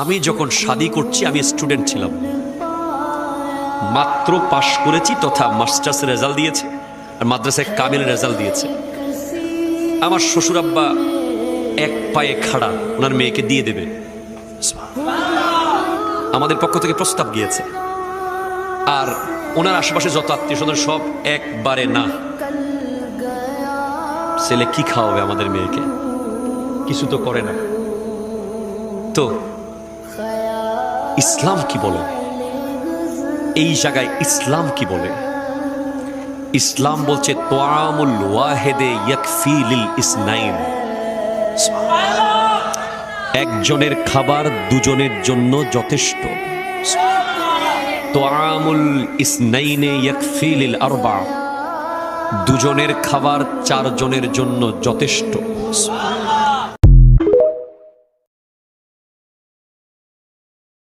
আমি যখন শাদী করছি আমি স্টুডেন্ট ছিলাম, মাত্র পাশ করেছি তথা মাস্টার্স রেজাল্ট দিয়েছে আর মাদ্রাসায় কামিল রেজাল্ট দিয়েছে। আমার শ্বশুর আব্বা এক পায়ে খাড়া, ওনার মেয়েকে দিয়ে দেবে। আমাদের পক্ষ থেকে প্রস্তাব গিয়েছে, আর ওনার আশেপাশে যত আত্মীয় স্বজন সব একবারে না। ছেলে কি খাওয়াবে আমাদের মেয়েকে? কিছু তো করে না। তো ইসলাম কি বলে? এই জায়গায় ইসলাম কি বলে? ইসলাম বলছে তোয়ামুল ওয়াহেদে ইয়াকফি লিল ইসনাইন, একজনের খাবার দুজনের জন্য যথেষ্ট। তোয়ামুল ইসনাইনে ইয়াকফি লিল আরবা, দুজনের খাবার চারজনের জন্য যথেষ্ট।